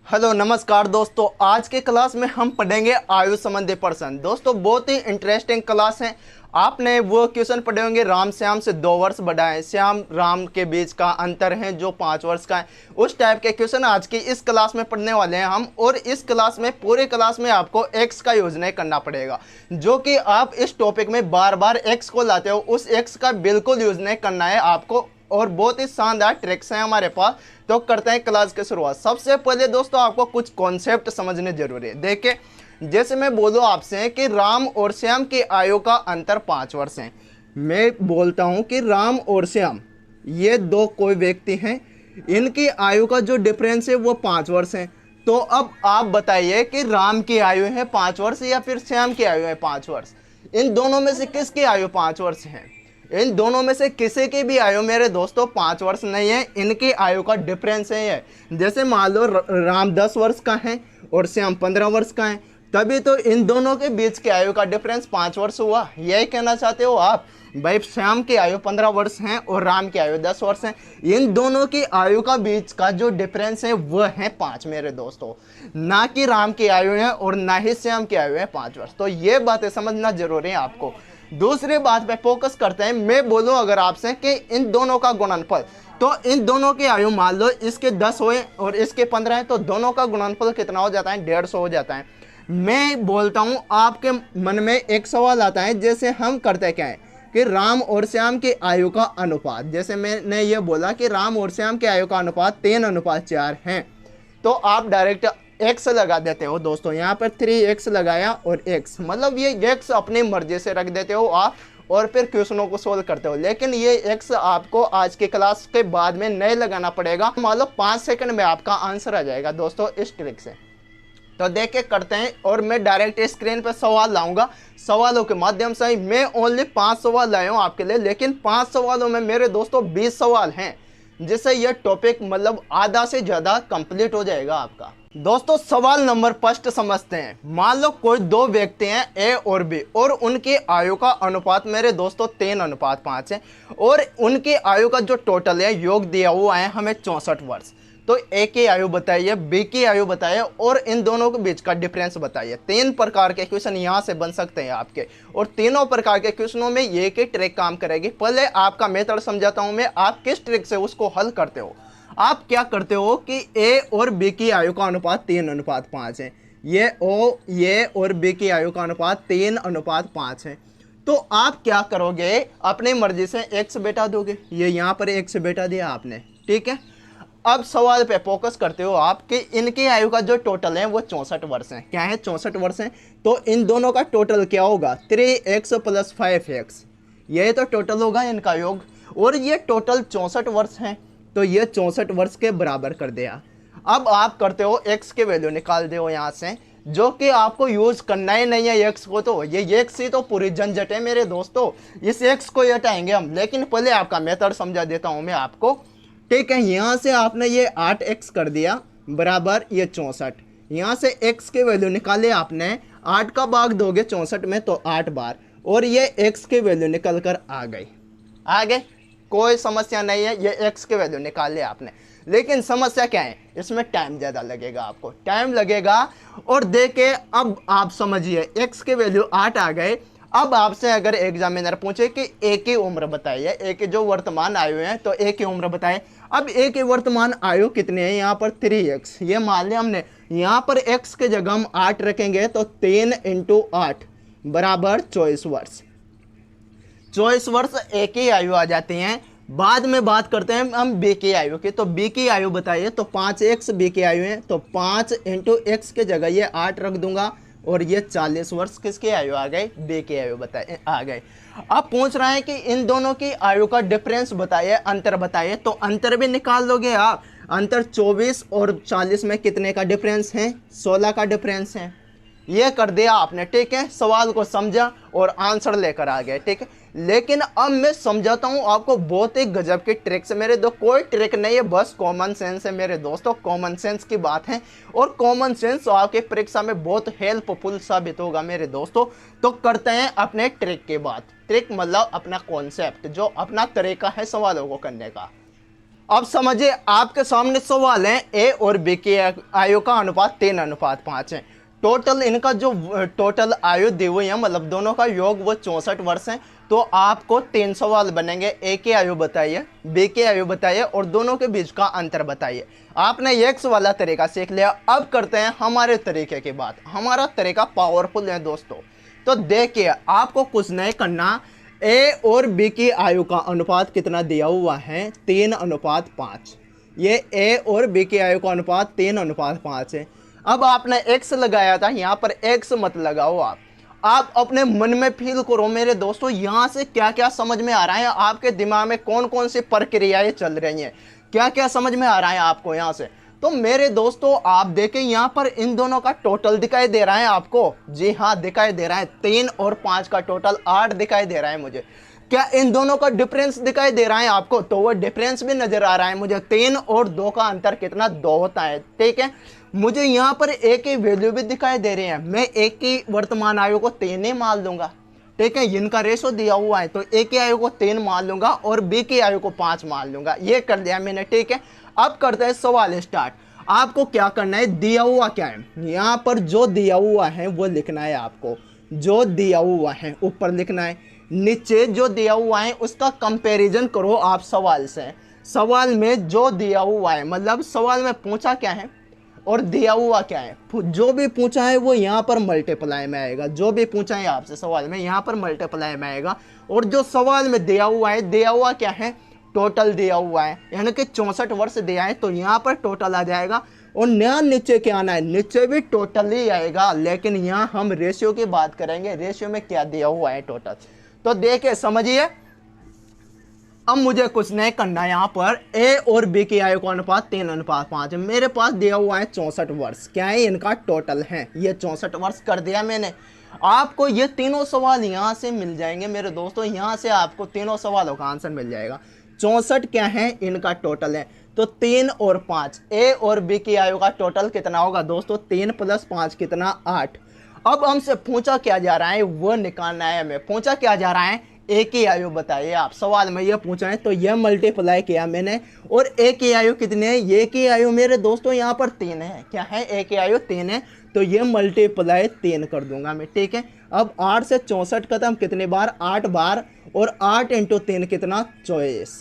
Hello नमस्कार दोस्तों, आज के क्लास में हम पढ़ेंगे आयु संबंधी प्रश्न। दोस्तों बहुत ही इंटरेस्टिंग क्लास है। आपने वो क्वेश्चन पढ़े होंगे, राम श्याम से 2 वर्ष बड़ा है, श्याम राम के बीच का अंतर है जो 5 वर्ष का है। उस टाइप के क्वेश्चन आज की इस क्लास में पढ़ने वाले हैं हम। और इस क्लास में पूरे क्लास में आपको एक्स का यूज नहीं करना पड़ेगा, जो कि आप इस टॉपिक में बार बार एक्स को लाते हो, उस एक्स का बिल्कुल यूज नहीं करना है आपको। और बहुत ही शानदार ट्रिक्स हैं हमारे पास। तो करते हैं क्लास की शुरुआत। सबसे पहले दोस्तों आपको कुछ कॉन्सेप्ट समझने जरूरी है। देखिए, जैसे मैं बोलूँ आपसे कि राम और श्याम की आयु का अंतर 5 वर्ष है। मैं बोलता हूँ कि राम और श्याम ये दो कोई व्यक्ति हैं, इनकी आयु का जो डिफरेंस है वो 5 वर्ष है। तो अब आप बताइए कि राम की आयु है 5 वर्ष या फिर श्याम की आयु है 5 वर्ष। इन दोनों में से किसकी आयु 5 वर्ष है? इन दोनों में से किसी की भी आयु मेरे दोस्तों 5 वर्ष नहीं है, इनकी आयु का डिफरेंस है ये। जैसे मान लो राम 10 वर्ष का है और श्याम 15 वर्ष का है, तभी तो इन दोनों के बीच की आयु का डिफरेंस 5 वर्ष हुआ। यही कहना चाहते हो आप? भाई श्याम की आयु 15 वर्ष है और राम की आयु 10 वर्ष है। इन दोनों की आयु का बीच का जो डिफरेंस है वह है 5 मेरे दोस्तों, ना कि राम की आयु है और ना ही श्याम की आयु है 5 वर्ष। तो ये बातें समझना जरूरी है आपको। दूसरी बात पे फोकस करते हैं। मैं बोलूं अगर आपसे कि इन दोनों का गुणनफल, तो इन दोनों की आयु मान लो इसके 10 हुए और इसके 15 है, तो दोनों का गुणनफल कितना हो जाता है? 150 हो जाता है। मैं बोलता हूं आपके मन में एक सवाल आता है, जैसे हम करते क्या है कि राम और श्याम की आयु का अनुपात, जैसे मैंने ये बोला कि राम और श्याम की आयु का अनुपात 3:4 है, तो आप डायरेक्ट एक्स लगा देते हो दोस्तों। यहाँ पर 3x लगाया और x, मतलब ये x अपनी मर्जी से रख देते हो आप और फिर क्वेश्चनों को सोल्व करते हो। लेकिन ये x आपको आज के क्लास के बाद में नहीं लगाना पड़ेगा। मान लो 5 सेकंड में आपका आंसर आ जाएगा दोस्तों इस ट्रिक से। तो देख के करते हैं और मैं डायरेक्ट स्क्रीन पर सवाल लाऊंगा। सवालों के माध्यम से ही मैं ओनली 5 सवाल लाया हूँ आपके लिए, लेकिन 5 सवालों में मेरे दोस्तों 20 सवाल हैं, जिससे यह टॉपिक मतलब आधा से ज़्यादा कंप्लीट हो जाएगा आपका। दोस्तों सवाल नंबर फर्स्ट समझते हैं। मान लो कोई दो व्यक्ति हैं ए और बी, और उनकी आयु का अनुपात मेरे दोस्तों 3:5 है, और उनकी आयु का जो टोटल है योग दिया हुआ है हमें 64 वर्ष। तो ए की आयु बताइए, बी की आयु बताइए और इन दोनों के बीच का डिफरेंस बताइए। 3 प्रकार के क्वेश्चन यहाँ से बन सकते हैं आपके, और तीनों प्रकार के क्वेश्चनों में ये की ट्रिक काम करेगी। पहले आपका मेथड समझाता हूँ मैं, आप किस ट्रिक से उसको हल करते हो। आप क्या करते हो कि ए और बी की आयु का अनुपात 3:5 है, ये और बी की आयु का अनुपात 3:5 है। तो आप क्या करोगे, अपनी मर्जी से एक्स बैठा दोगे। ये यहाँ पर एक्स बैठा दिया आपने, ठीक है। अब सवाल पे फोकस करते हो आप कि इनकी आयु का जो टोटल है वो 64 वर्ष है। क्या है? 64 वर्ष है। तो इन दोनों का टोटल क्या होगा? 3x + 5x, यही तो टोटल होगा इनका योग। और ये टोटल 64 वर्ष है, तो ये 64 वर्ष के बराबर कर दिया। अब आप करते हो x के वैल्यू निकाल दो यहाँ से, जो कि आपको यूज करना ही नहीं है x को। तो ये x ही तो पूरी झंझट है मेरे दोस्तों, इस x को हटाएंगे हम। लेकिन पहले आपका मेथड समझा देता हूँ मैं आपको, ठीक है। यहाँ से आपने ये 8x कर दिया बराबर ये 64। यहाँ से x के वैल्यू निकाले आपने, 8 का भाग दोगे 64 में तो 8 बार, और ये x के वैल्यू निकल कर आ गई। कोई समस्या नहीं है, ये x के वैल्यू निकाल लिया आपने। लेकिन समस्या क्या है? इसमें टाइम ज़्यादा लगेगा, आपको टाइम लगेगा। और देखे अब आप समझिए, x के वैल्यू 8 आ गए। अब आपसे अगर एग्जामिनर पूछे कि ए की उम्र बताइए, ए की जो वर्तमान आयु है, तो ए की उम्र बताए। अब ए की वर्तमान आयु कितनी है? यहाँ पर 3x, ये मान लिया हमने। यहाँ पर x के जगह हम 8 रखेंगे, तो 3 × 8 बराबर 24 वर्ष। 24 वर्ष ए की आयु आ जाती हैं। बाद में बात करते हैं हम बी की आयु की। तो बी की आयु बताइए, तो 5x बी की आयु है, तो 5 × x के जगह ये 8 रख दूंगा, और ये 40 वर्ष किसकी आयु आ गई? बी की आयु बताइए आ गई। अब पूछ रहे हैं कि इन दोनों की आयु का डिफरेंस बताइए, अंतर बताइए। तो अंतर भी निकाल लोगे आप। अंतर 24 और 40 में कितने का डिफरेंस है? 16 का डिफरेंस है। ये कर दिया आपने, ठीक है। सवाल को समझा और आंसर लेकर आ गए, ठीक है। लेकिन अब मैं समझाता हूँ आपको बहुत ही गजब की ट्रिक्स है मेरे दो। कोई ट्रिक नहीं है, बस कॉमन सेंस है मेरे दोस्तों। कॉमन सेंस की बात है, और कॉमन सेंस आपके परीक्षा में बहुत हेल्पफुल साबित होगा मेरे दोस्तों। तो करते हैं अपने ट्रिक की बात। ट्रिक मतलब अपना कॉन्सेप्ट, जो अपना तरीका है सवालों को करने का। अब समझिए, आपके सामने सवाल है, ए और बी की आयु का अनुपात 3:5 है। टोटल इनका जो टोटल आयु दी हुई है, मतलब दोनों का योग, वो 64 वर्ष है। तो आपको 3 सवाल बनेंगे। ए की आयु बताइए, बी की आयु बताइए और दोनों के बीच का अंतर बताइए। आपने एक्स वाला तरीका सीख लिया। अब करते हैं हमारे तरीके की बात। हमारा तरीका पावरफुल है दोस्तों। तो देखिए, आपको कुछ नहीं करना। ए और बी की आयु का अनुपात कितना दिया हुआ है? 3:5। ये ए और बी की आयु का अनुपात 3:5 है। अब आपने एक्स लगाया था, यहाँ पर एक्स मत लगाओ। आप अपने मन में फील करो मेरे दोस्तों, यहाँ से क्या क्या समझ में आ रहा है, आपके दिमाग में कौन कौन सी प्रक्रियाएं चल रही हैं, क्या क्या समझ में आ रहा है आपको यहाँ से। तो मेरे दोस्तों, आप देखें यहाँ पर इन दोनों का टोटल दिखाई दे रहा है आपको। जी हाँ, दिखाई दे रहा है। 3 और 5 का टोटल 8 दिखाई दे रहा है मुझे। क्या इन दोनों का डिफरेंस दिखाई दे रहा है आपको? तो वो डिफरेंस भी नजर आ रहा है मुझे। 3 और 2 का अंतर कितना? 2 होता है। ठीक है, मुझे यहाँ पर ए की वैल्यू भी दिखाई दे रही है। मैं ए की वर्तमान आयु को 3 ही मान लूंगा। ठीक है, इनका रेशो दिया हुआ है, तो ए की आयु को 3 मान लूंगा और बी की आयु को 5 मान लूंगा। ये कर दिया मैंने। ठीक है, अब करते हैं सवाल स्टार्ट। आपको क्या करना है? दिया हुआ क्या है, यहाँ पर जो दिया हुआ है वो लिखना है आपको। जो दिया हुआ है ऊपर लिखना है, नीचे जो दिया हुआ है उसका कंपैरिजन करो आप सवाल से। सवाल में जो दिया हुआ है, मतलब सवाल में पूछा क्या है और दिया हुआ क्या है। जो भी पूछा है वो यहाँ पर मल्टीप्लाई में आएगा। जो भी पूछा है आपसे सवाल में, यहाँ पर मल्टीप्लाई में आएगा। और जो सवाल में दिया हुआ है, दिया हुआ क्या है? टोटल दिया हुआ है, यानी कि 64 वर्ष दिया है, तो यहाँ पर टोटल आ जाएगा। और नया नीचे क्या आना है? नीचे भी टोटल ही आएगा, लेकिन यहाँ हम रेशियो की बात करेंगे। रेशियो में क्या दिया हुआ है टोटल। तो देखिए, समझिए, अब मुझे कुछ नहीं करना। यहाँ पर ए और बी की आयु का अनुपात 3:5 है। मेरे पास दिया हुआ है 64 वर्ष। क्या है? इनका टोटल है। ये 64 वर्ष कर दिया मैंने। आपको ये तीनों सवाल यहाँ से मिल जाएंगे मेरे दोस्तों। यहाँ से आपको तीनों सवालों का आंसर मिल जाएगा। 64 क्या है? इनका टोटल है। तो 3 और 5, ए और बी की आयु का टोटल कितना होगा दोस्तों? 3 + 5 कितना? 8। अब हमसे पूछा क्या जा रहा है वो निकालना है हमें। पूछा क्या जा रहा है? ए की आयु बताइए। आप सवाल में ये पूछा है, तो ये मल्टीप्लाई किया मैंने। और ए की आयु कितनी है? ए की आयु मेरे दोस्तों यहाँ पर 3 है। क्या है? ए की आयु 3 है, तो ये मल्टीप्लाई 3 कर दूंगा मैं। ठीक है, अब 8 से 64 खत्म कितने बार? 8 बार। और 8 × 3 कितना? 24।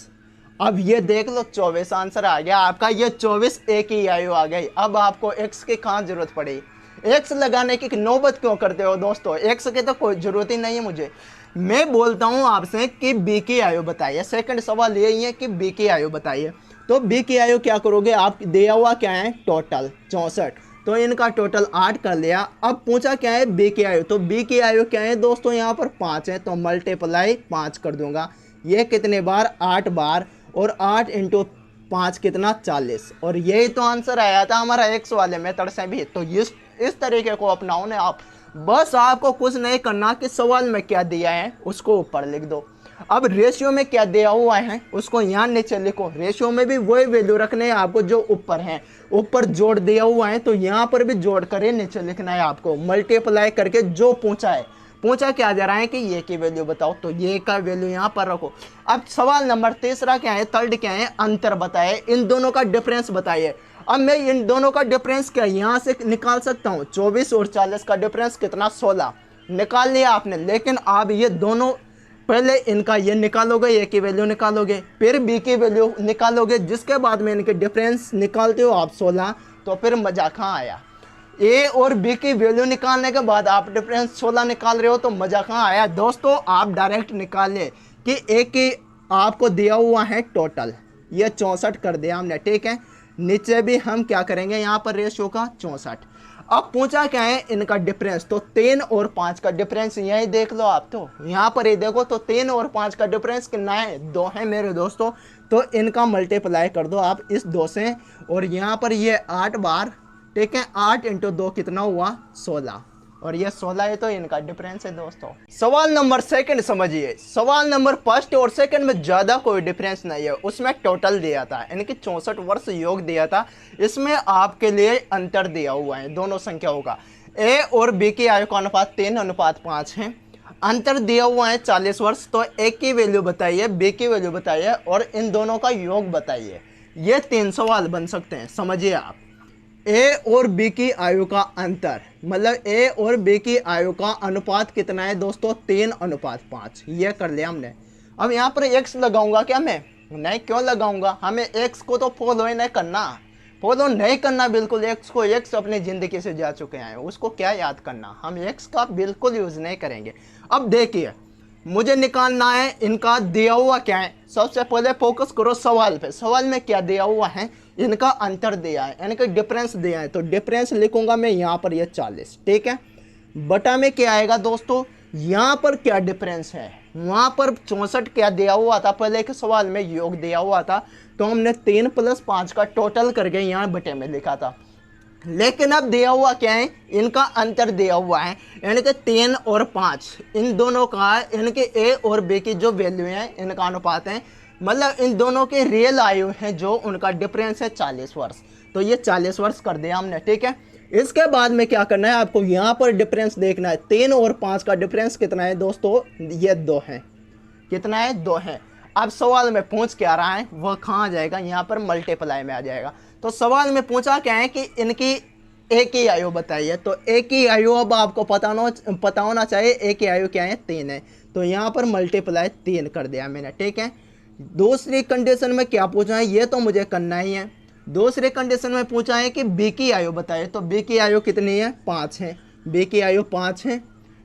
अब ये देख लो, 24 आंसर आ गया आपका। ये 24 ए की आयु आ गई। अब आपको एक्स की कहाँ जरूरत पड़ी? एक्स लगाने की नौबत क्यों करते हो दोस्तों? एक्स की तो कोई जरूरत ही नहीं है मुझे। मैं बोलता हूं आपसे कि बी की आयु बताइए। सेकंड सवाल यही है कि बी की आयु बताइए। तो बी की आयु क्या करोगे आप? दिया हुआ क्या है? टोटल 64, तो इनका टोटल 8 कर लिया। अब पूछा क्या है? बी की आयु। तो बी की आयु क्या है दोस्तों? यहाँ पर 5 है, तो मल्टीप्लाई 5 कर दूंगा। ये कितने बार? 8 बार। और 8 × 5 कितना? 40। और यही तो आंसर आया था हमारा एक्स वाले मेथड से भी। तो इस तरीके को अपनाओ ना आप। बस आपको कुछ नहीं करना कि सवाल में क्या दिया है उसको ऊपर लिख दो। अब रेशियो में क्या दिया हुआ है उसको यहाँ नीचे लिखो। रेशियो में भी वही वैल्यू रखने हैं आपको जो ऊपर है। ऊपर जोड़ दिया हुआ है, तो यहाँ पर भी जोड़ कर नीचे लिखना है आपको, मल्टीप्लाई करके जो पूछा है। पूछा क्या जा रहा है कि ये की वैल्यू बताओ, तो ये का वैल्यू यहाँ पर रखो। अब सवाल नंबर तीसरा क्या है? थर्ड क्या है? अंतर बताए, इन दोनों का डिफरेंस बताइए। अब मैं इन दोनों का डिफरेंस क्या यहाँ से निकाल सकता हूँ? 24 और 40 का डिफरेंस कितना? 16 निकाल लिया आपने। लेकिन आप ये दोनों, पहले इनका ये निकालोगे, ए की वैल्यू निकालोगे, फिर बी की वैल्यू निकालोगे, जिसके बाद में इनके डिफरेंस निकालते हो आप 16। तो फिर मजा कहाँ आया? ए और बी की वैल्यू निकालने के बाद आप डिफरेंस 16 निकाल रहे हो, तो मजा कहाँ आया दोस्तों? आप डायरेक्ट निकाल ले कि ए की आपको दिया हुआ है टोटल, ये 64 कर दिया हमने। ठीक है, नीचे भी हम क्या करेंगे? यहाँ पर रेशियो का 64। अब पूछा क्या है? इनका डिफरेंस। तो 3 और 5 का डिफरेंस यही देख लो आप। तो यहाँ पर ही देखो, तो 3 और 5 का डिफरेंस कितना है? 2 है मेरे दोस्तों। तो इनका मल्टीप्लाई कर दो आप इस 2 से। और यहाँ पर ये 8 बार। ठीक है, 8 × 2 कितना हुआ? 16। और ये 16 है, तो इनका डिफरेंस है दोस्तों। सवाल नंबर सेकंड समझिए। सवाल नंबर फर्स्ट और सेकंड में ज्यादा कोई डिफरेंस नहीं है। उसमें टोटल दिया था, यानी कि 64 वर्ष योग दिया था। इसमें आपके लिए अंतर दिया हुआ है दोनों संख्याओं का। ए और बी की आयु का अनुपात 3:5 है। अंतर दिया हुआ है 40 वर्ष। तो ए की वैल्यू बताइए, बी की वैल्यू बताइए और इन दोनों का योग बताइए। ये 3 सवाल बन सकते हैं, समझिए आप। ए और बी की आयु का अंतर, मतलब ए और बी की आयु का अनुपात कितना है दोस्तों, 3:5। ये कर लिया हमने। अब यहाँ पर एक्स लगाऊंगा क्या मैं, नहीं, क्यों लगाऊंगा, हमें एक्स को तो फॉलो ही नहीं करना, फॉलो नहीं करना बिल्कुल एक्स को। एक्स अपनी जिंदगी से जा चुके हैं, उसको क्या याद करना, हम एक्स का बिल्कुल यूज नहीं करेंगे। अब देखिए मुझे निकालना है इनका दिया हुआ क्या है। सबसे पहले फोकस करो सवाल पे, सवाल में क्या दिया हुआ है, इनका अंतर दिया है, इनका डिफरेंस दिया है। तो डिफरेंस लिखूंगा मैं यहाँ पर ये 40, ठीक है। बटा में क्या आएगा दोस्तों, यहाँ पर क्या डिफरेंस है, वहाँ पर 64 क्या दिया हुआ था, पहले के सवाल में योग दिया हुआ था, तो हमने 3 + 5 का टोटल करके यहाँ बटे में लिखा था। लेकिन अब दिया हुआ क्या है, इनका अंतर दिया हुआ है, यानी कि 3 और 5 इन दोनों का, इनके ए और बी की जो वैल्यू है, इनका अनुपात है, मतलब इन दोनों के रियल आयु है जो उनका डिफरेंस है 40 वर्ष। तो ये 40 वर्ष कर दिया हमने, ठीक है। इसके बाद में क्या करना है आपको, यहाँ पर डिफरेंस देखना है। 3 और 5 का डिफरेंस कितना है दोस्तों, ये 2 है। कितना है, 2 है। अब सवाल में पूछ क्या रहा है, वह कहाँ आ जाएगा, यहाँ पर मल्टीप्लाई में आ जाएगा। तो सवाल में पूछा क्या है कि इनकी एक ही आयु बताइए। तो एक ही आयु अब आपको पता होना चाहिए, एक ही आयु क्या है, 3 है। तो यहाँ पर मल्टीप्लाई 3 कर दिया मैंने, ठीक है। दूसरी कंडीशन में क्या पूछा है, ये तो मुझे करना ही है। दूसरी कंडीशन में पूछा है कि बी की आयु बताइए। तो बी की आयु कितनी है, 5 है। बी की आयु 5 है,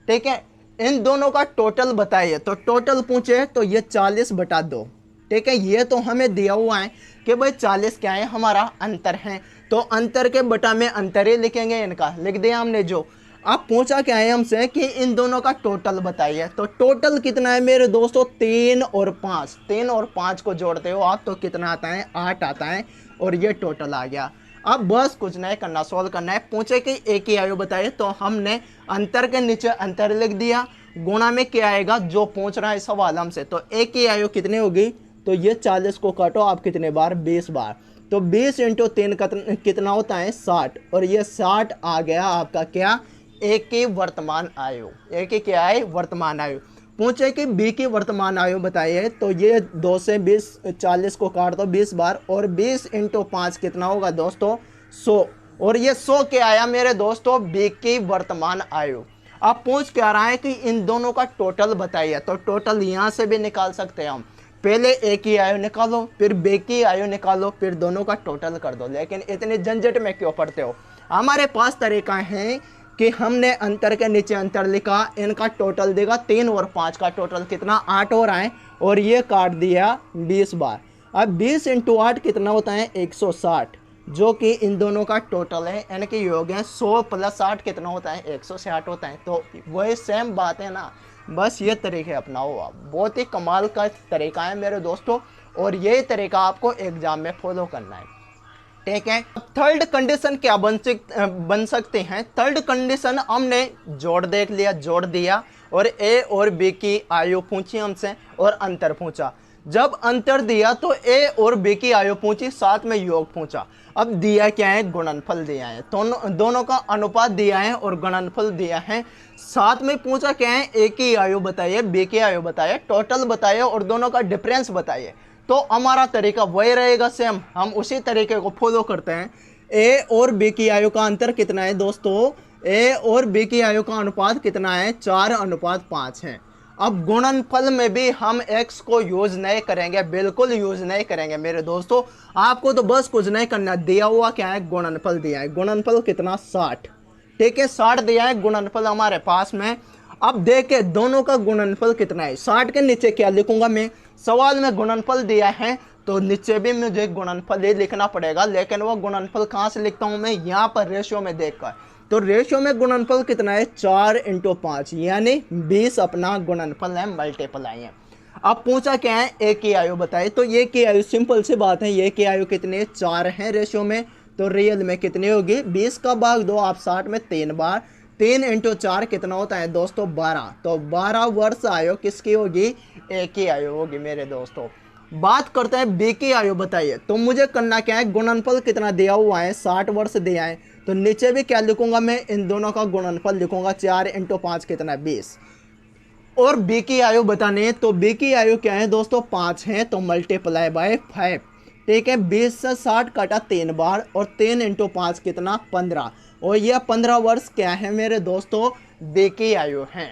ठीक है। इन दोनों का टोटल बताइए। तो टोटल पूछे तो ये 40/2, ठीक है। ये तो हमें दिया हुआ है कि भाई 40 क्या है, हमारा अंतर है। तो अंतर के बटा में अंतर ही लिखेंगे, इनका लिख दिया हमने जो। अब पूछा क्या है हमसे कि इन दोनों का टोटल बताइए। तो टोटल कितना है मेरे दोस्तों, 3 और 5। 3 और 5 को जोड़ते हो आप तो कितना आता है, 8 आता है। और ये टोटल आ गया। अब बस कुछ नहीं करना, सॉल्व करना है। पूछे कि एक ही आयु बताइए, तो हमने अंतर के नीचे अंतर लिख दिया। गुणा में क्या आएगा, जो पूछ रहा है सवाल हमसे। तो एक ही आयु कितनी होगी, तो ये 40 को काटो आप कितने बार, 20 बार। तो 20 × 3 कितना होता है, 60। और ये 60 आ गया आपका क्या, एक की वर्तमान आयु। एक की क्या है, वर्तमान आयु। पूछे कि बी की वर्तमान आयु बताइए। तो ये 2 से 20, 40 को काट दो 20 बार। और 20 × 5 कितना होगा दोस्तों, 100। और ये 100 क्या आया मेरे दोस्तों, बी की वर्तमान आयु। अब पूछ क्या रहा है कि इन दोनों का टोटल बताइए। तो टोटल यहाँ से भी निकाल सकते हैं हम। पहले ए की आयु निकालो, फिर बी की आयु निकालो, फिर दोनों का टोटल कर दो। लेकिन इतने झंझट में क्यों पड़ते हो, हमारे पास तरीका है कि हमने अंतर के नीचे अंतर लिखा, इनका टोटल देगा। 3 और 5 का टोटल कितना, 8 हो रहा है। और ये काट दिया 20 बार। अब 20 × 8 कितना होता है, 160, जो कि इन दोनों का टोटल है, यानी कि योग है। 100 + 60 कितना होता है, 160 होता है। तो वही सेम बात है ना, बस ये तरीके अपनाओ आप। बहुत ही कमाल का तरीका है मेरे दोस्तों, और यही तरीका आपको एग्जाम में फॉलो करना है, ठीक है। थर्ड कंडीशन क्या बन सकते हैं। थर्ड कंडीशन हमने जोड़ देख लिया, जोड़ दिया, और ए और बी की आयु पूछी हमसे और अंतर पूछा। जब अंतर दिया तो ए और बी की आयु पूछी, साथ में योग पूछा। अब दिया क्या है, गुणनफल दिया है। दोनों का अनुपात दिया है और गुणनफल दिया है। साथ में पूछा क्या है, ए की आयु बताइए, बी की आयु बताइए, टोटल बताइए और दोनों का डिफरेंस बताइए। तो हमारा तरीका वही रहेगा सेम, हम उसी तरीके को फॉलो करते हैं। ए और बी की आयु का अंतर कितना है दोस्तों, ए और बी की आयु का अनुपात कितना है, 4:5 है। अब गुणनफल में भी हम x को यूज नहीं करेंगे, बिल्कुल यूज नहीं करेंगे मेरे दोस्तों। आपको तो बस कुछ नहीं करना, दिया हुआ क्या है, गुणनफल दिया है। गुणनफल कितना, 60, ठीक है। 60 दिया है गुणनफल हमारे पास में। अब देखे दोनों का गुणनफल कितना है। 60 के नीचे क्या लिखूंगा मैं, सवाल में गुणनफल दिया है तो नीचे भी मुझे गुणनफल ही लिखना पड़ेगा। लेकिन वो गुणनफल कहाँ से लिखता हूँ मैं, यहाँ पर रेशियो में देखकर। तो रेशियो में गुणनफल कितना है, 4 × 5, यानी 20 अपना गुणनफल है, मल्टीप्लाई है। अब पूछा क्या है, ए की आयु बताइए। तो ये की आयु सिंपल सी बात है, ये की आयु कितनी है, 4 है रेशियो में। तो रियल में कितनी होगी, 20 का भाग दो आप 60 में 3 बार। 3 × 4 कितना होता है दोस्तों, 12। तो 12 वर्ष आयु किसकी होगी, ए की आयु होगी मेरे दोस्तों। बात करते हैं बी की आयु बताइए। तो मुझे करना क्या है, गुणनफल कितना दिया हुआ है, 60 वर्ष दिया है। तो नीचे भी क्या लिखूंगा मैं, इन दोनों का गुणनफल लिखूंगा। 4 × 5 कितना, 20। और बी की आयु बतानी है। तो बी की आयु क्या है दोस्तों, 5 है। तो मल्टीप्लाई बाय 5, ठीक है। 20 से 60 काटा 3 बार और 3 इंटू 5 कितना 15, और यह 15 वर्ष क्या है मेरे दोस्तों, बेकी आयु है।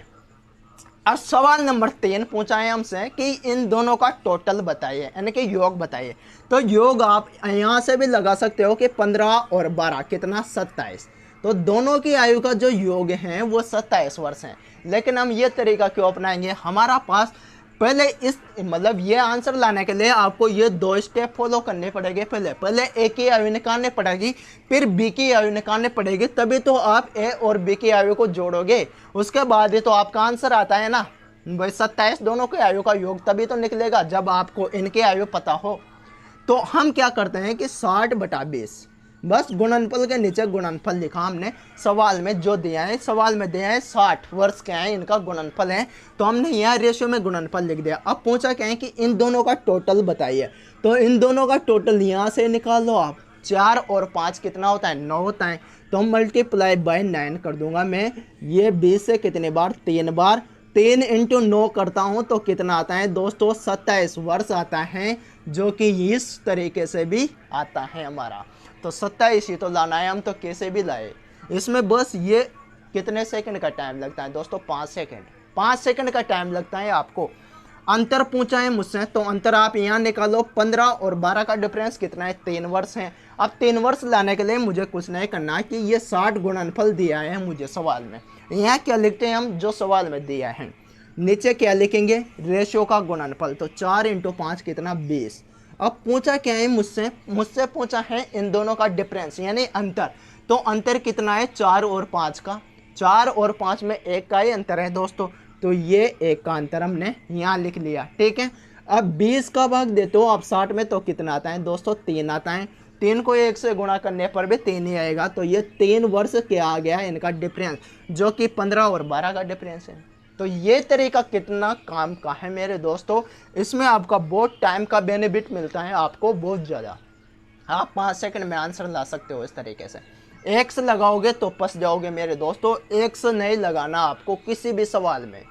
अब सवाल नंबर 3 पूछा है हमसे कि इन दोनों का टोटल बताइए, यानी कि योग बताइए। तो योग आप यहाँ से भी लगा सकते हो कि 15 और 12 कितना 27, तो दोनों की आयु का जो योग है वो 27 वर्ष है। लेकिन हम ये तरीका क्यों अपनाएंगे, हमारा पास पहले इस मतलब ये आंसर लाने के लिए आपको ये 2 स्टेप फॉलो करने पड़ेंगे। पहले ए की आयु निकालनी पड़ेगी, फिर बी की आयु निकालनी पड़ेगी, तभी तो आप ए और बी की आयु को जोड़ोगे, उसके बाद ही तो आपका आंसर आता है ना भाई 27। दोनों की आयु का योग तभी तो निकलेगा जब आपको इनकी आयु पता हो। तो हम क्या करते हैं कि 60/20, बस गुणनफल के नीचे गुणनफल लिखा हमने। सवाल में जो दिया है, सवाल में दिया है 60 वर्ष क्या है, इनका गुणनफल है, तो हमने यहाँ रेशियो में गुणनफल लिख दिया। अब पूछा क्या है कि इन दोनों का टोटल बताइए, तो इन दोनों का टोटल यहाँ से निकाल लो आप। 4 और 5 कितना होता है, 9 होता है, तो मल्टीप्लाई बाय 9 कर दूंगा मैं। ये 20 से कितने बार, 3 बार, 3 इंटू 9 करता हूँ तो कितना आता है दोस्तों, 27 वर्ष आता है, जो कि इस तरीके से भी आता है हमारा। तो 27 ही तो लाना है, हम तो कैसे भी लाए। इसमें बस ये कितने सेकंड का टाइम लगता है दोस्तों, 5 सेकंड, 5 सेकंड का टाइम लगता है आपको। अंतर पूछा है मुझसे, तो अंतर आप यहाँ निकालो। 15 और 12 का डिफरेंस कितना है, 3 वर्ष है। अब 3 वर्ष लाने के लिए मुझे कुछ नहीं करना कि ये 60 गुणनफल दिया है मुझे सवाल में। यहाँ क्या लिखते हैं हम, जो सवाल में दिया है, नीचे क्या लिखेंगे, रेशियो का गुणनफल। तो 4 इंटू 5 कितना 20। अब पूछा क्या है मुझसे पूछा है इन दोनों का डिफरेंस यानी अंतर। तो अंतर कितना है, 4 और 5 का, 4 और 5 में 1 का ही अंतर है दोस्तों, तो ये 1 का अंतर हमने यहाँ लिख लिया। ठीक है। अब 20 का भाग देते हो आप 60 में, तो कितना आता है दोस्तों, 3 आता है। 3 को 1 से गुणा करने पर भी 3 ही आएगा, तो ये 3 वर्ष क्या आ गया इनका डिफरेंस, जो कि 15 और 12 का डिफरेंस है। तो ये तरीका कितना काम का है मेरे दोस्तों, इसमें आपका बहुत टाइम का बेनिफिट मिलता है आपको बहुत ज़्यादा। आप 5 सेकंड में आंसर ला सकते हो इस तरीके से। एक्स लगाओगे तो फंस जाओगे मेरे दोस्तों, एक्स नहीं लगाना आपको किसी भी सवाल में।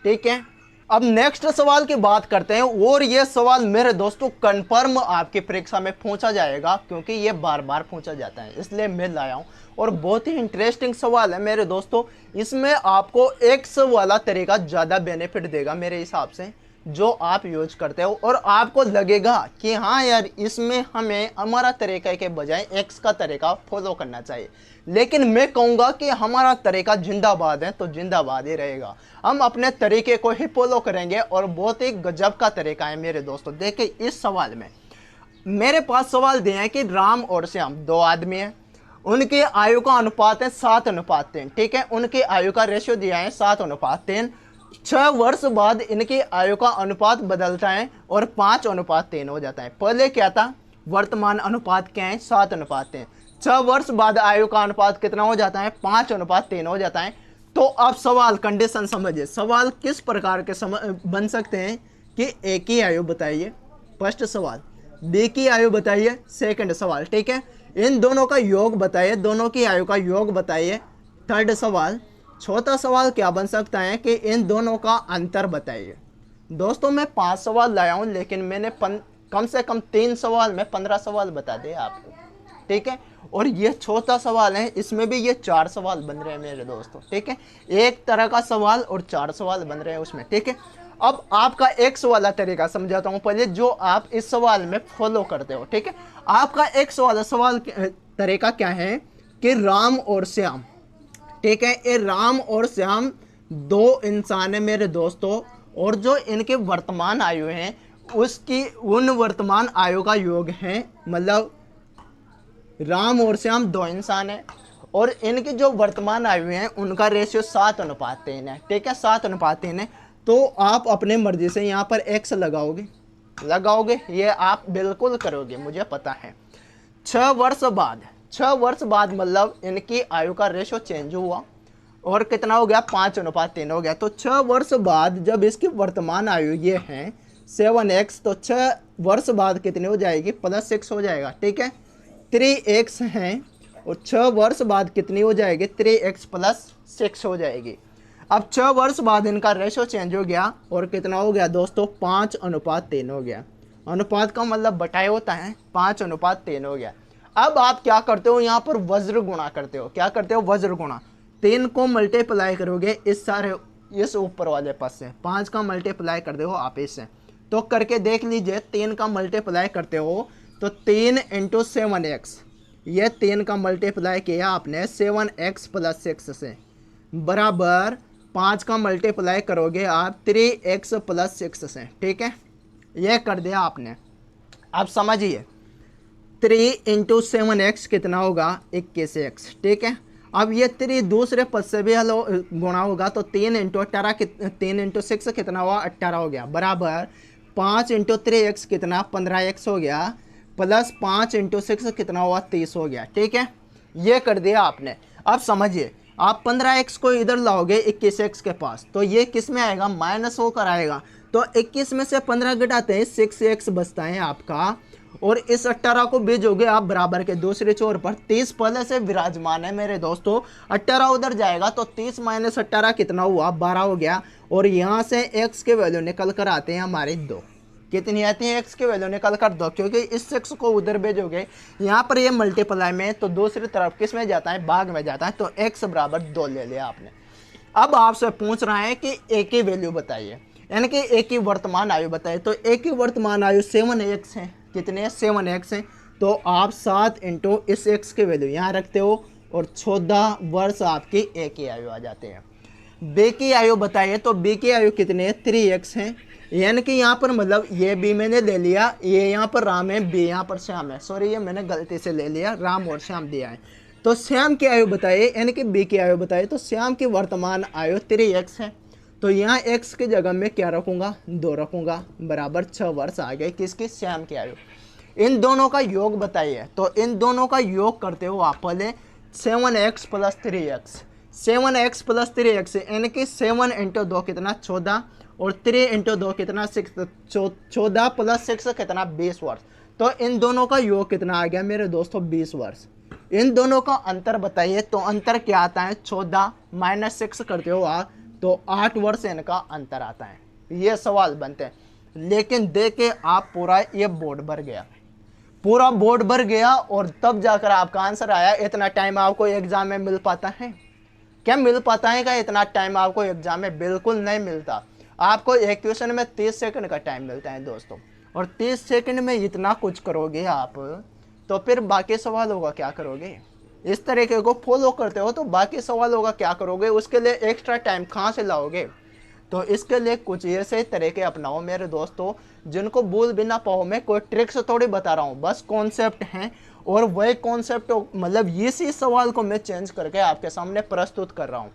ठीक है। अब नेक्स्ट सवाल की बात करते हैं, और ये सवाल मेरे दोस्तों कंफर्म आपकी परीक्षा में पूछा जाएगा, क्योंकि ये बार बार पूछा जाता है, इसलिए मैं लाया हूँ। और बहुत ही इंटरेस्टिंग सवाल है मेरे दोस्तों, इसमें आपको एक्स वाला तरीका ज़्यादा बेनिफिट देगा मेरे हिसाब से, जो आप यूज करते हो, और आपको लगेगा कि हाँ यार इसमें हमें हमारा तरीका के बजाय एक्स का तरीका फॉलो करना चाहिए। लेकिन मैं कहूँगा कि हमारा तरीका जिंदाबाद है, तो जिंदाबाद ही रहेगा। हम अपने तरीके को ही फॉलो करेंगे, और बहुत ही गजब का तरीका है मेरे दोस्तों। देखिए इस सवाल में मेरे पास सवाल दिए हैं कि राम और श्याम 2 आदमी हैं, उनकी आयु का अनुपात है 7:3। ठीक है। उनकी आयु का रेशियो दिया है 7:3। 6 वर्ष बाद इनकी आयु का अनुपात बदलता है और 5:3 हो जाता है। पहले क्या था, वर्तमान अनुपात क्या है, 7:3। 6 वर्ष बाद आयु का अनुपात कितना हो जाता है, 5:3 हो जाता है। तो अब सवाल कंडीशन समझिए, सवाल किस प्रकार के बन सकते हैं कि ए की आयु बताइए, फर्स्ट सवाल, बी की आयु बताइए, सेकंड सवाल। ठीक है। इन दोनों का योग बताइए, दोनों की आयु का योग बताइए, थर्ड सवाल। चौथा सवाल क्या बन सकता है कि इन दोनों का अंतर बताइए। दोस्तों मैं 5 सवाल लाया हूं, लेकिन मैंने कम से कम 3 सवाल में 15 सवाल बता दिए आपको। ठीक है। और ये चौथा सवाल है, इसमें भी ये 4 सवाल बन रहे हैं मेरे दोस्तों। ठीक है। एक तरह का सवाल और 4 सवाल बन रहे हैं उसमें। ठीक है। अब आपका एक्स वाला तरीका समझाता हूं पहले, जो आप इस सवाल में फॉलो करते हो। ठीक है। आपका एक्स वाला सवाल तरीका क्या है कि राम और श्याम, ठीक है, ये राम और श्याम 2 इंसान है मेरे दोस्तों, और जो इनके वर्तमान आयु है उसकी उन वर्तमान आयु का योग है, मतलब राम और श्याम 2 इंसान है, और इनकी जो वर्तमान आयु है उनका रेशियो 7:3 है। ठीक है। 7:3 है। तो आप अपने मर्जी से यहाँ पर एक्स लगाओगे, ये आप बिल्कुल करोगे, मुझे पता है। 6 वर्ष बाद मतलब इनकी आयु का रेशो चेंज हुआ और कितना हो गया, 5:3 हो गया। तो 6 वर्ष बाद जब इसकी वर्तमान आयु ये है 7x, तो 6 वर्ष बाद कितनी हो जाएगी, +6 हो जाएगा। ठीक है। 3x है, और 6 वर्ष बाद कितनी हो जाएगी, 3x + 6 हो जाएगी। अब 6 वर्ष बाद इनका रेशो चेंज हो गया और कितना हो गया दोस्तों, 5:3 हो गया। अनुपात का मतलब बटाई होता है, 5:3 हो गया। अब आप क्या करते हो, यहाँ पर वज्र गुणा करते हो। क्या करते हो, वज्र गुणा। 3 को मल्टीप्लाई करोगे इस ऊपर वाले पद से, 5 का मल्टीप्लाई कर दो आप इससे, तो करके देख लीजिए। 3 का मल्टीप्लाई करते हो तो 3 × 7x, ये 3 का मल्टीप्लाई किया आपने 7x + 6 से, बराबर 5 का मल्टीप्लाई करोगे आप 3x + 6 से। ठीक है, ये कर दिया आपने। अब समझिए 3 × 7x कितना होगा, 21x। ठीक है, अब ये 3 दूसरे पद से भी गुणा होगा तो 3 × 6 कितना हुआ, 18 हो गया, बराबर 5 × 3x कितना, 15x हो गया, प्लस 5 × 6 कितना हुआ, 30 हो गया। ठीक है, ये कर दिया आपने। अब समझिए, आप 15x को इधर लाओगे 21x के पास, तो ये किस में आएगा, माइनस होकर आएगा। तो 21 में से 15 घटाते हैं, 6x बचता है आपका, और इस 18 को भेजोगे आप बराबर के दूसरे छोर पर। 30 पहले से विराजमान है मेरे दोस्तों, 18 उधर जाएगा तो 30 - 18 कितना हुआ, 12 हो गया। और यहाँ से x के वैल्यू निकल कर आते हैं हमारे 2। कितनी आती है, x की वैल्यू निकल कर 2, क्योंकि इस 6 को उधर भेजोगे, यहाँ पर ये मल्टीप्लाई में, तो दूसरी तरफ किस में जाता है, भाग में जाता है, तो x बराबर 2 ले लिया आपने। अब आपसे पूछ रहा है कि a की वैल्यू बताइए, यानी कि a की वर्तमान आयु बताइए। तो a की वर्तमान आयु 7x है, कितने, 7x है। तो आप 7 × इस x की वैल्यू यहाँ रखते हो, और 14 वर्ष आपकी a की आयु आ जाते हैं। b की आयु बताइए, तो b की आयु कितने है, 3x है, यानी कि यहाँ पर मतलब ये b मैंने ले लिया, ये यहाँ पर राम है, b यहाँ पर श्याम है, सॉरी ये मैंने गलती से ले लिया, राम और श्याम दिया है। तो श्याम की आयु बताइए, यानी कि b की आयु बताइए। तो श्याम की वर्तमान आयु 3x है, तो यहाँ x की जगह में क्या रखूँगा, 2 रखूँगा, बराबर 6 वर्ष आ गए किसकी, श्याम की आयु। इन दोनों का योग बताइए, तो इन दोनों का योग करते हो आप पहले 7x + 3x, 7x + 3x, यानी कि 7 × 2 कितना, 14, और 3 × 2 कितना, 6, 14 + 6 कितना, 20 वर्ष। तो इन दोनों का योग कितना आ गया मेरे दोस्तों, 20 वर्ष। इन दोनों का अंतर बताइए, तो अंतर क्या आता है, 14 - 6 करते हो आप, तो 8 वर्ष इनका अंतर आता है। ये सवाल बनते हैं, लेकिन देखे आप पूरा ये बोर्ड भर गया, पूरा बोर्ड भर गया, और तब जाकर आपका आंसर आया। इतना टाइम आपको एग्जाम में मिल पाता है क्या, मिल पाता है क्या इतना टाइम आपको एग्जाम में, बिल्कुल नहीं मिलता। आपको एक क्वेश्चन में 30 सेकंड का टाइम मिलता है दोस्तों, और 30 सेकंड में इतना कुछ करोगे आप, तो फिर बाकी सवालों का क्या करोगे। इस तरीके को फॉलो करते हो तो बाकी सवालों का क्या करोगे, उसके लिए एक्स्ट्रा टाइम कहाँ से लाओगे। तो इसके लिए कुछ ऐसे तरीके अपनाओ मेरे दोस्तों, जिनको भूल भी ना पाओ। मैं कोई ट्रिक्स थोड़ी बता रहा हूँ, बस कॉन्सेप्ट हैं, और वही कॉन्सेप्ट मतलब इसी सवाल को मैं चेंज करके आपके सामने प्रस्तुत कर रहा हूँ।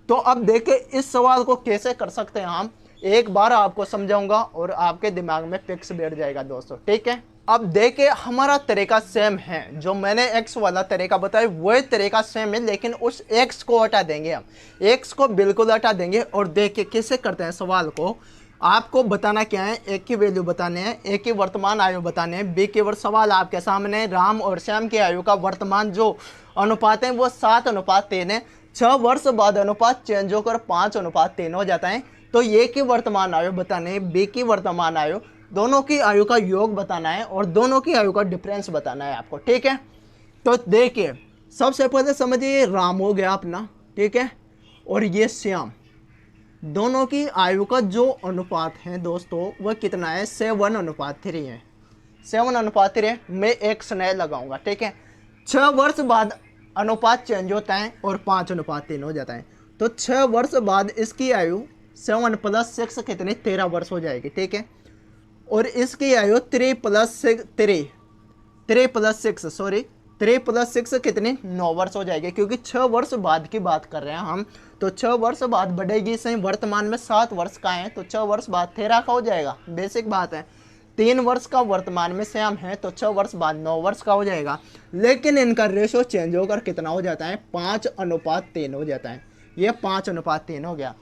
तो अब देखिए इस सवाल को कैसे कर सकते हैं हम, एक बार आपको समझाऊंगा और आपके दिमाग में फिक्स बैठ जाएगा दोस्तों। ठीक है, अब देखिए हमारा तरीका सेम है, जो मैंने x वाला तरीका बताया वही तरीका सेम है, लेकिन उस x को हटा देंगे हम, x को बिल्कुल हटा देंगे। और देखिए कैसे करते हैं सवाल को, आपको बताना क्या है, a की वैल्यू बताने हैं, a की वर्तमान आयु बताने हैं, b की सवाल आपके सामने, राम और श्याम की आयु का वर्तमान जो अनुपात है वो 7:3 है। 6 वर्ष बाद अनुपात चेंज होकर 5:3 हो जाता है। तो a की वर्तमान आयु बताने है, b की वर्तमान आयु, दोनों की आयु का योग बताना है, और दोनों की आयु का डिफरेंस बताना है आपको। ठीक है, तो देखिए सबसे पहले समझिए राम हो गया अपना, ठीक है, और ये श्याम, दोनों की आयु का जो अनुपात है दोस्तों वह कितना है, 7:3 है, 7:3। मैं x नया लगाऊंगा, ठीक है। 6 वर्ष बाद अनुपात चेंज होता है और 5:3 हो जाता है। तो 6 वर्ष बाद इसकी आयु 7 + 6 कितने, 13 वर्ष हो जाएगी, ठीक है। और इसकी आयु 3 + 6 कितनी, 9 वर्ष हो जाएगी, क्योंकि 6 वर्ष बाद की बात कर रहे हैं हम। तो 6 वर्ष बाद बढ़ेगी सही, वर्तमान में 7 वर्ष का है, तो 6 वर्ष बाद 13 का हो जाएगा, बेसिक बात है। 3 वर्ष का वर्तमान में श्याम है, तो 6 वर्ष बाद 9 वर्ष का हो जाएगा। लेकिन इनका रेशो चेंज होकर कितना हो जाता है, 5:3 हो जाता है। ये 5:3 हो गया।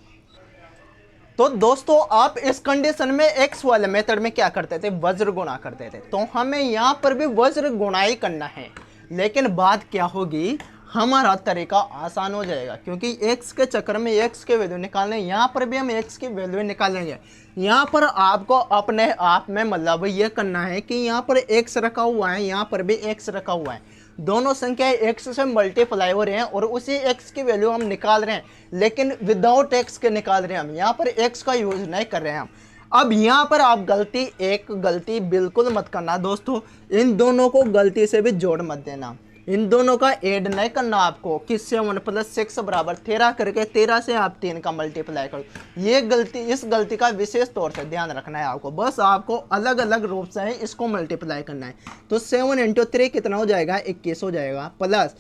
तो दोस्तों आप इस कंडीशन में एक्स वाले मेथड में क्या करते थे, वज्र गुणा करते थे। तो हमें यहाँ पर भी वज्र गुणा ही करना है, लेकिन बात क्या होगी, हमारा तरीका आसान हो जाएगा, क्योंकि x के चक्कर में x के वैल्यू निकालने, यहाँ पर भी हम x की वैल्यू निकालेंगे। यहाँ पर आपको अपने आप में मतलब ये करना है कि यहाँ पर x रखा हुआ है, यहाँ पर भी x रखा हुआ है, दोनों संख्याएं x से मल्टीप्लाई हो रहे हैं और उसी x की वैल्यू हम निकाल रहे हैं, लेकिन विदाउट x के निकाल रहे हैं हम, यहाँ पर x का यूज नहीं कर रहे हैं हम। अब यहाँ पर आप एक गलती बिल्कुल मत करना दोस्तों, इन दोनों को गलती से भी जोड़ मत देना, इन दोनों का ऐड नहीं करना आपको कि 7 + 6 = 13 करके 13 से आप 3 का मल्टीप्लाई करो। ये गलती, इस गलती का विशेष तौर से ध्यान रखना है आपको, बस आपको अलग अलग रूप से इसको मल्टीप्लाई करना है। तो 7 × 3 कितना हो जाएगा, 21 हो जाएगा, प्लस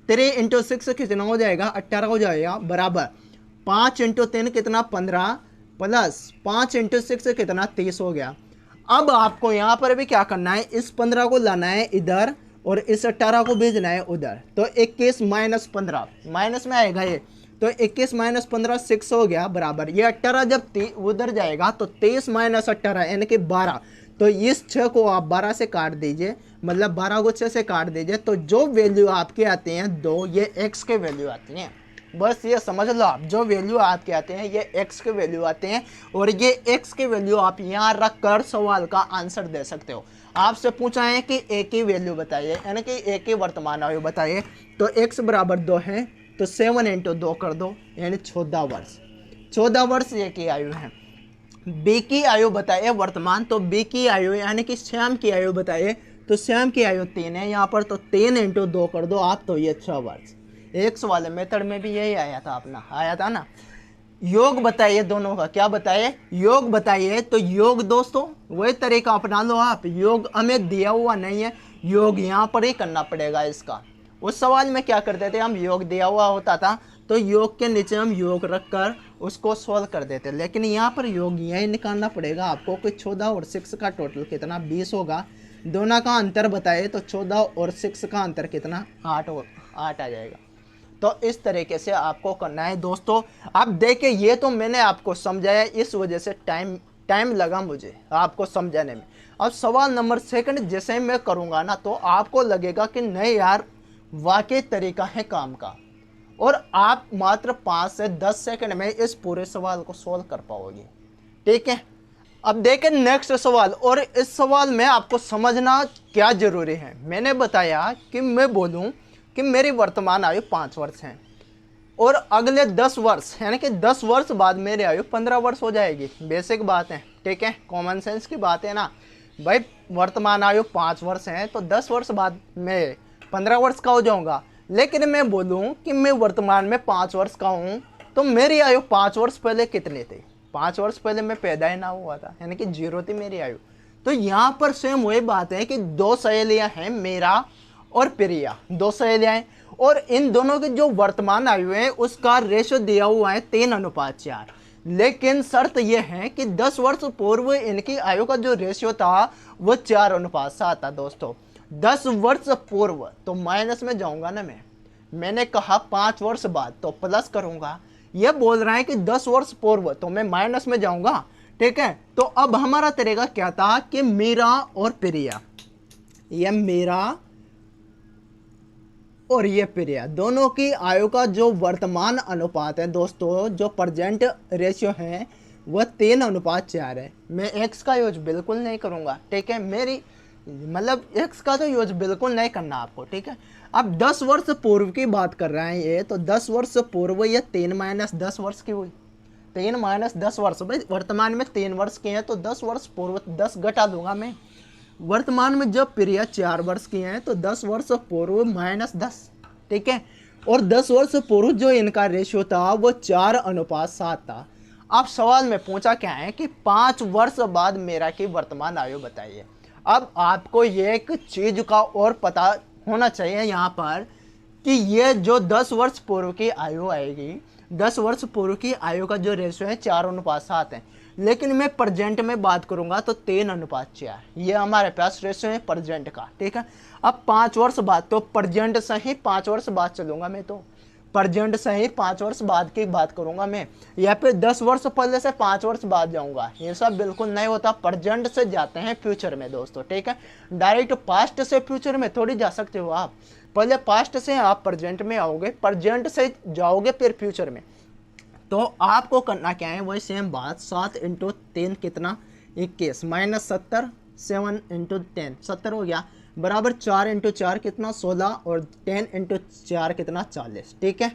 3 × 6 कितना हो जाएगा, 18 हो जाएगा, बराबर 5 × 3 कितना, 15, प्लस 5 × 6 कितना, 30 हो गया। अब आपको यहाँ पर भी क्या करना है, इस 15 को लाना है इधर और इस 18 को भेजना है उधर। तो 21 - 15 माइनस में आएगा ये, तो 21 - 15 6 हो गया, बराबर ये 18 जब उधर जाएगा तो 23 - 18 यानी कि 12। तो इस 6 को आप 12 से काट दीजिए, मतलब 12 को 6 से काट दीजिए, तो जो वैल्यू आपके आते हैं 2, ये x के वैल्यू आती हैं। बस ये समझ लो आप, जो वैल्यू आपके आते हैं ये x के वैल्यू आते हैं, और ये x के वैल्यू आप यहाँ रख कर सवाल का आंसर दे सकते हो। आपसे पूछा है कि a की वैल्यू बताइए, यानी कि a की वर्तमान आयु बताइए, तो x = 2 है, तो 7 × 2 कर दो, यानी 14 वर्ष। 14 वर्ष a की आयु है। b की आयु बताइए वर्तमान, तो b की आयु यानी कि श्याम की आयु बताइए, तो श्याम की आयु 3 है यहाँ पर, तो 3 × 2 कर दो आप, तो ये 6 वर्ष। एक्स वाले मेथड में भी यही आया था ना। योग बताइए दोनों का, क्या बताइए, योग बताइए, तो योग दोस्तों वही तरीका अपना लो आप, योग हमें दिया हुआ नहीं है, योग यहाँ पर ही करना पड़ेगा इसका। उस सवाल में क्या करते थे हम, योग दिया हुआ होता था तो योग के नीचे हम योग रख कर उसको सॉल्व कर देते, लेकिन यहाँ पर योग यही निकालना पड़ेगा आपको कि 14 और 6 का टोटल कितना, 20 होगा। दोनों का अंतर बताइए, तो 14 और 6 का अंतर कितना, 8 आ जाएगा। तो इस तरीके से आपको करना है दोस्तों। अब देखिए ये तो मैंने आपको समझाया, इस वजह से टाइम लगा मुझे आपको समझाने में। अब सवाल नंबर 2 जैसे ही मैं करूँगा ना, तो आपको लगेगा कि नहीं यार वाकई तरीका है काम का, और आप मात्र 5 से 10 सेकंड में इस पूरे सवाल को सोल्व कर पाओगे, ठीक है। अब देखें नेक्स्ट सवाल, और इस सवाल में आपको समझना क्या जरूरी है। मैंने बताया कि मैं बोलूँ कि मेरी वर्तमान आयु 5 वर्ष है, और अगले 10 वर्ष यानी कि 10 वर्ष बाद मेरी आयु 15 वर्ष हो जाएगी। बेसिक बात है, ठीक है, कॉमन सेंस की बात है ना भाई। वर्तमान आयु 5 वर्ष है, तो 10 वर्ष बाद मैं 15 वर्ष का हो जाऊंगा। लेकिन मैं बोलूं कि मैं वर्तमान में 5 वर्ष का हूं, तो मेरी आयु 5 वर्ष पहले कितनी थी, 5 वर्ष पहले मैं पैदा ही ना हुआ था, यानी कि 0 थी मेरी आयु। तो यहाँ पर सेम वही बात है कि 2 सहेलियाँ हैं, मेरा और प्रिया, 2 सहेलियाँ हैं, और इन दोनों की जो वर्तमान आयु है उसका रेशो दिया हुआ है 3:4। लेकिन शर्त यह है कि 10 वर्ष पूर्व इनकी आयु का जो रेशियो था वो 4:7 था दोस्तों। 10 वर्ष पूर्व, तो माइनस में जाऊंगा ना मैंने कहा 5 वर्ष बाद तो प्लस करूंगा, यह बोल रहा है कि 10 वर्ष पूर्व, तो मैं माइनस में जाऊंगा, ठीक है। तो अब हमारा तरीका क्या था कि मीरा और प्रिया, यह मीरा और ये प्रिया, दोनों की आयु का जो वर्तमान अनुपात है दोस्तों, जो प्रेजेंट रेशियो है वह 3:4 है। मैं x का यूज बिल्कुल नहीं करूँगा, ठीक है, मेरी मतलब x का तो यूज बिल्कुल नहीं करना आपको, ठीक है। अब 10 वर्ष पूर्व की बात कर रहे हैं ये, तो 10 वर्ष पूर्व ये 3 - 10 वर्ष की हुई, 3 - 10 वर्ष, भाई वर्तमान में 3 वर्ष के हैं, तो 10 वर्ष पूर्व 10 घटा दूंगा मैं। वर्तमान में जब प्रिया 4 वर्ष की हैं, तो 10 वर्ष पूर्व -10, ठीक है। और 10 वर्ष पूर्व जो इनका रेशियो था वो 4:7 था। अब सवाल में पूछा क्या है कि 5 वर्ष बाद मेरा की वर्तमान आयु बताइए। अब आपको ये एक चीज का और पता होना चाहिए यहाँ पर कि ये जो 10 वर्ष पूर्व की आयु आएगी, 10 वर्ष पूर्व की आयु का जो रेशियो है 4:7 है, लेकिन मैं प्रेजेंट में बात करूंगा तो 3:4, ये हमारे पास रेशियो है प्रेजेंट का, ठीक है। अब 5 वर्ष बाद, तो प्रेजेंट से ही 5 वर्ष बाद चलूंगा मैं, तो प्रेजेंट से ही 5 वर्ष बाद की बात करूंगा मैं, या फिर 10 वर्ष पहले से 5 वर्ष बाद जाऊंगा, ये सब बिल्कुल नहीं होता। प्रेजेंट से जाते हैं फ्यूचर में दोस्तों, ठीक है। डायरेक्ट पास्ट से फ्यूचर में थोड़ी जा सकते हो आप, पहले पास्ट से आप प्रेजेंट में आओगे, प्रेजेंट से जाओगे फिर फ्यूचर में। तो आपको करना क्या है, वही सेम बात, 7 इंटू 3 कितना 21 माइनस 70, 7 इंटू 10 70 हो गया, बराबर 4 इंटू 4 कितना 16 और 10 इंटू 4 कितना 40। ठीक है,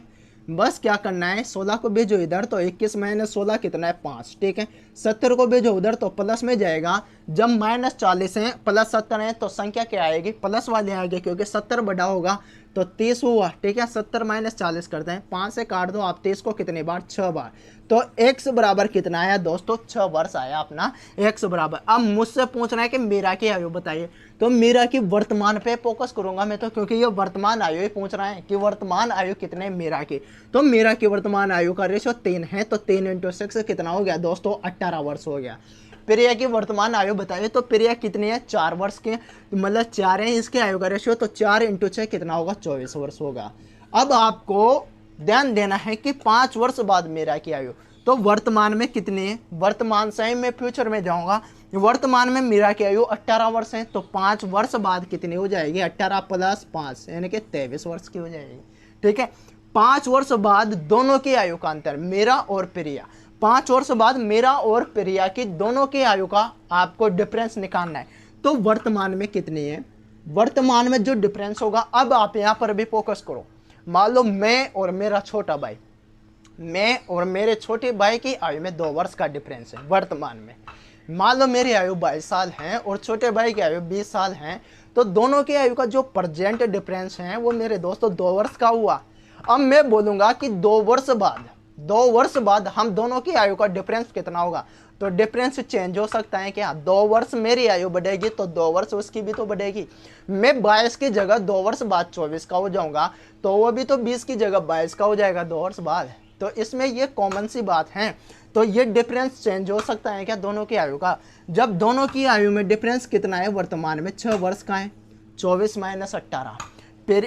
बस क्या करना है, 16 को भेजो इधर तो 21 माइनस 16 कितना है 5। ठीक है, 70 को भेजो उधर तो प्लस में जाएगा, जब माइनस 40 है प्लस 70 है तो संख्या क्या आएगी, प्लस वाले आएगी, क्योंकि 70 बड़ा होगा तो 30 हुआ। ठीक है, 70 माइनस 40 करते हैं, 5 से काट दो आप 30 को कितनी बार, 6 बार। तो x बराबर कितना आया दोस्तों, 6 वर्ष आया अपना x बराबर। अब मुझसे पूछ रहा है कि मीरा की आयु बताइए, तो मीरा की वर्तमान पे फोकस करूंगा मैं तो, क्योंकि ये वर्तमान आयु ही पूछ रहा है कि वर्तमान आयु कितने मीरा की। तो मीरा की वर्तमान आयु का रेशो 3 है, तो 3 इंटू 6 कितना हो गया दोस्तों, 18 वर्ष हो गया। प्रिया की वर्तमान आयु बताइए, तो प्रिया कितनी है, 4 वर्ष के, मतलब 4 है इसके आयु का रेशियो, तो 4 इंटू 6 कितना होगा, 24 वर्ष होगा। अब आपको ध्यान देना है कि 5 वर्ष बाद मीरा की आयु, तो वर्तमान में कितनी है, वर्तमान से मैं फ्यूचर में जाऊंगा, वर्तमान में मीरा की आयु 18 वर्ष है, तो 5 वर्ष बाद कितनी हो जाएगी, 18 प्लस 5 यानी कि 23 वर्ष की हो जाएगी। ठीक है, 5 वर्ष बाद दोनों की आयु का अंतर, मेरा और प्रिया, 5 वर्ष बाद मेरा और प्रिया की दोनों की आयु का आपको डिफरेंस निकालना है। तो वर्तमान में कितनी है, वर्तमान में जो डिफरेंस होगा, अब आप यहां पर भी फोकस करो। मान लो मैं और मेरा छोटा भाई, मैं और मेरे छोटे भाई की आयु में 2 वर्ष का डिफरेंस है वर्तमान में। मान लो मेरी आयु 22 साल है और छोटे भाई की आयु 20 साल है, तो दोनों की आयु का जो प्रेजेंट डिफरेंस है वो मेरे दोस्तों 2 वर्ष का हुआ। अब मैं बोलूंगा कि 2 वर्ष बाद हम दोनों की आयु का डिफरेंस कितना होगा, तो डिफरेंस चेंज हो सकता है क्या, 2 वर्ष मेरी आयु बढ़ेगी तो 2 वर्ष उसकी भी तो बढ़ेगी। मैं 22 की जगह 2 वर्ष बाद 24 का हो जाऊंगा, तो वो भी तो 20 की जगह 22 का हो जाएगा 2 वर्ष बाद। तो इसमें ये कॉमन सी बात है, तो ये डिफरेंस चेंज हो सकता है क्या दोनों की आयु का, जब दोनों की आयु में डिफरेंस कितना है, वर्तमान में 6 वर्ष का है, 24 माइनस 18,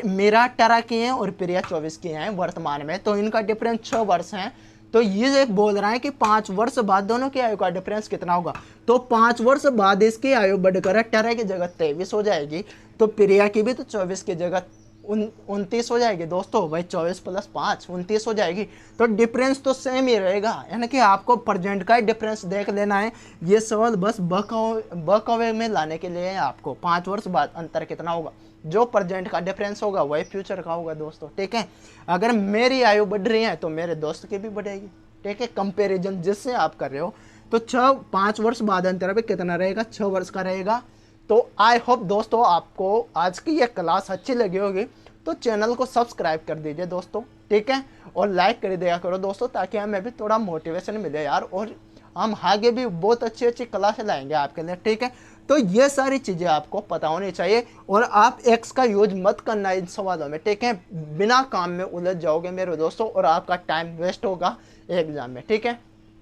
मेरा 18 की है और प्रिया 24 की है वर्तमान में, तो इनका डिफरेंस 6 वर्ष है। तो ये एक बोल रहा है कि 5 वर्ष बाद दोनों की आयु का डिफरेंस कितना होगा, तो 5 वर्ष बाद इसकी आयु बढ़कर 18 की जगह 23 हो जाएगी, तो प्रिया की भी तो 24 की जगह 29 हो जाएगी दोस्तों, भाई 24 प्लस 5 29 हो जाएगी। तो डिफरेंस तो सेम ही रहेगा, यानी कि आपको प्रेजेंट का ही डिफरेंस देख लेना है। ये सवाल बस बकवे में लाने के लिए है आपको, 5 वर्ष बाद अंतर कितना होगा, जो प्रेजेंट का डिफरेंस होगा वही फ्यूचर का होगा दोस्तों। ठीक है, अगर मेरी आयु बढ़ रही है तो मेरे दोस्त की भी बढ़ेगी। ठीक है, कंपेरिजन जिससे आप कर रहे हो, तो 5 वर्ष बाद अंतर भी कितना रहेगा, 6 वर्ष का रहेगा। तो आई होप दोस्तों आपको आज की ये क्लास अच्छी लगी होगी, तो चैनल को सब्सक्राइब कर दीजिए दोस्तों। ठीक है, और लाइक कर दिया करो दोस्तों, ताकि हमें भी थोड़ा मोटिवेशन मिले यार, और हम आगे भी बहुत अच्छी अच्छी क्लास लाएंगे आपके लिए। ठीक है, तो ये सारी चीज़ें आपको पता होनी चाहिए, और आप एक्स का यूज मत करना इन सवालों में। ठीक है, बिना काम में उलझ जाओगे मेरे दोस्तों, और आपका टाइम वेस्ट होगा एग्जाम में। ठीक है।